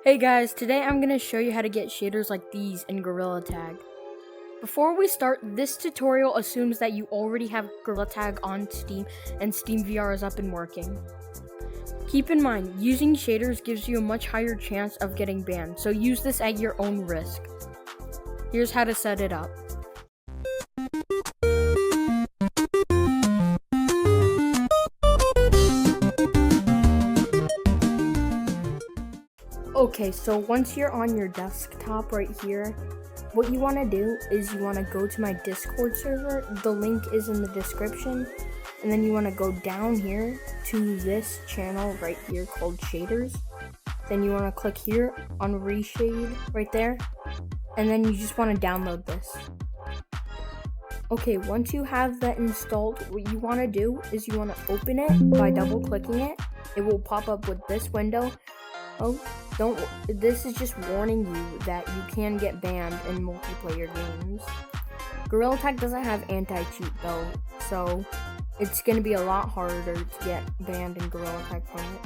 Hey guys, today I'm going to show you how to get shaders like these in Gorilla Tag. Before we start, this tutorial assumes that you already have Gorilla Tag on Steam and Steam VR is up and working. Keep in mind, using shaders gives you a much higher chance of getting banned, so use this at your own risk. Here's how to set it up. Okay, so once you're on your desktop right here, what you want to do is you want to go to my Discord server. The link is in the description. And then you want to go down here to this channel right here called Shaders. Then you want to click here on Reshade right there. And then you just want to download this. Okay, once you have that installed, what you want to do is you want to open it by double clicking it. It will pop up with this window. This is just warning you that you can get banned in multiplayer games. Gorilla Tag doesn't have anti-cheat though, so it's going to be a lot harder to get banned in Gorilla Tag from it.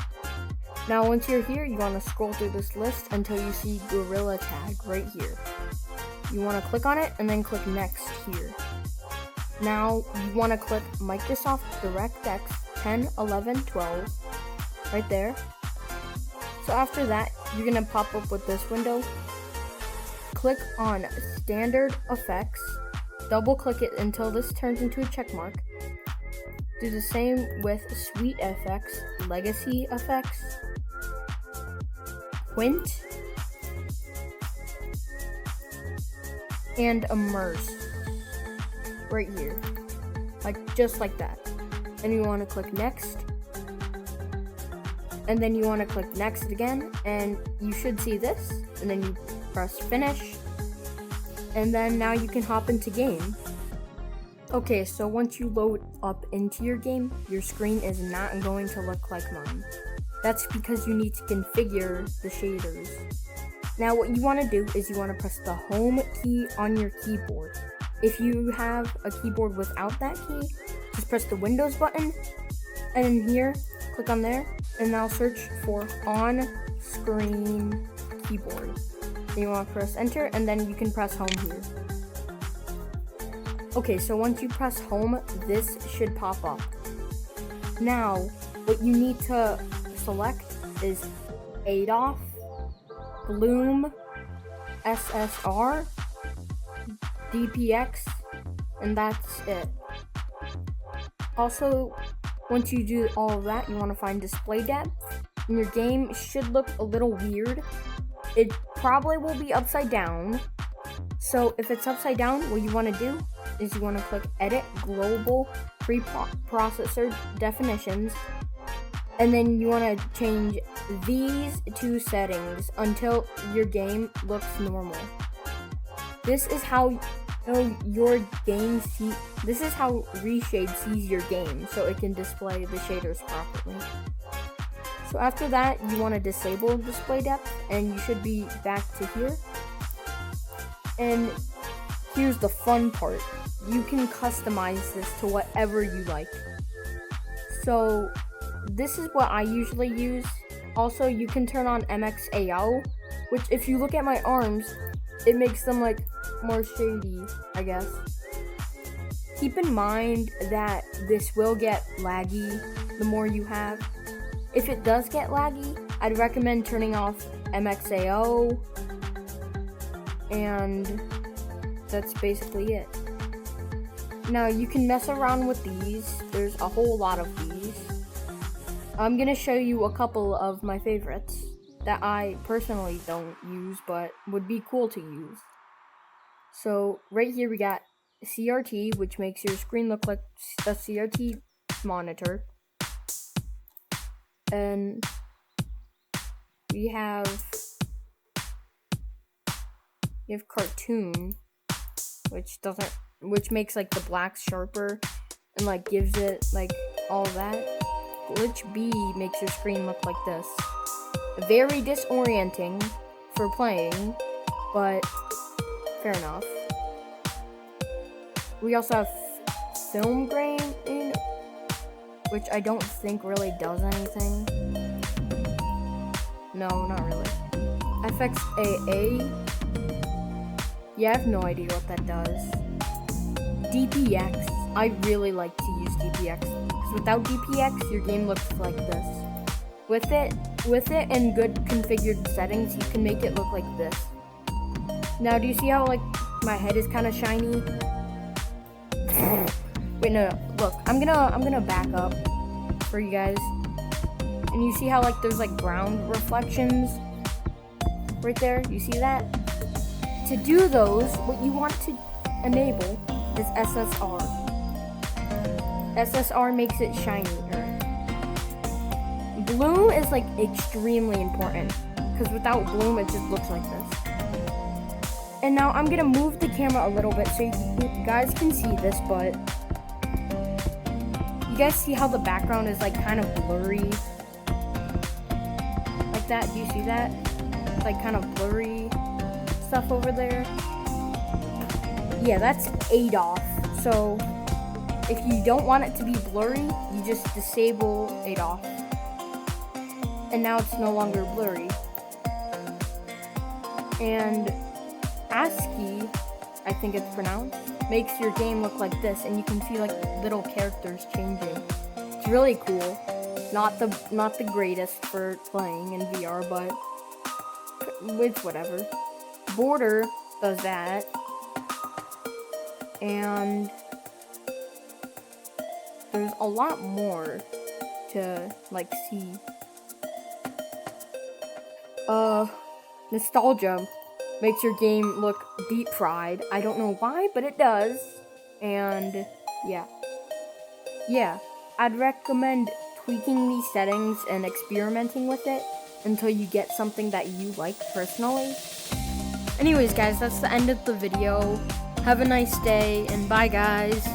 Now once you're here, you want to scroll through this list until you see Gorilla Tag right here. You want to click on it and then click next here. Now you want to click Microsoft DirectX 10, 11, 12 right there. So after that, you're going to pop up with this window. Click on Standard Effects. Double click it until this turns into a check mark. Do the same with Suite Effects, Legacy Effects, Quint, and Immerse right here. Just like that. And you want to click Next. And then you want to click Next again, and you should see this, and then you press Finish, and then now you can hop into game. Okay, so once you load up into your game, your screen is not going to look like mine. That's because you need to configure the shaders. Now what you want to do is you want to press the Home key on your keyboard. If you have a keyboard without that key, just press the Windows button, and in here, click on there, and now search for on-screen keyboard. Then you want to press enter, and then you can press home here. Okay, so once you press home, this should pop up. Now, what you need to select is ADOF, Bloom, SSR, DPX, and that's it. Also, once you do all of that, you want to find display depth, and your game should look a little weird. It probably will be upside down. So if it's upside down, what you want to do is you want to click Edit Global Preprocessor Definitions, and then you want to change these two settings until your game looks normal. This is how This is how Reshade sees your game, so it can display the shaders properly. So after that, you want to disable display depth, and you should be back to here. And here's the fun part. You can customize this to whatever you like. So this is what I usually use. Also, you can turn on MXAO, which if you look at my arms, it makes them like more shady, I guess. Keep in mind that this will get laggy the more you have. If it does get laggy, I'd recommend turning off MXAO, and that's basically it. Now you can mess around with these. There's a whole lot of these. I'm gonna show you a couple of my favorites that I personally don't use but would be cool to use. So right here we got CRT, which makes your screen look like a CRT monitor. And we have Cartoon, which makes like the blacks sharper and like gives it like all that. Glitch B makes your screen look like this. Very disorienting for playing, but fair enough. We also have Film Grain, which I don't think really does anything. No, not really. FXAA. Yeah, I have no idea what that does. DPX. I really like to use DPX because without DPX, your game looks like this. With it in good configured settings, you can make it look like this. Now, do you see how like my head is kind of shiny? Wait, no. Look, I'm gonna back up for you guys, and you see how like there's like ground reflections right there. You see that? To do those, what you want to enable is SSR. SSR makes it shinier. Bloom is like extremely important because without bloom, it just looks like this. And now I'm gonna move the camera a little bit so you guys can see this, but you guys see how the background is like kind of blurry? Like that, do you see that? It's like kind of blurry stuff over there. Yeah, that's ADOF. So if you don't want it to be blurry, you just disable ADOF. And now it's no longer blurry. And ASCII, I think it's pronounced, makes your game look like this, and you can see like little characters changing. It's really cool. Not the greatest for playing in VR, but it's whatever. Border does that, and there's a lot more to like see. Nostalgia makes your game look deep fried. I don't know why, but it does. And yeah, I'd recommend tweaking these settings and experimenting with it until you get something that you like personally. Anyways, guys, that's the end of the video. Have a nice day, and bye, guys.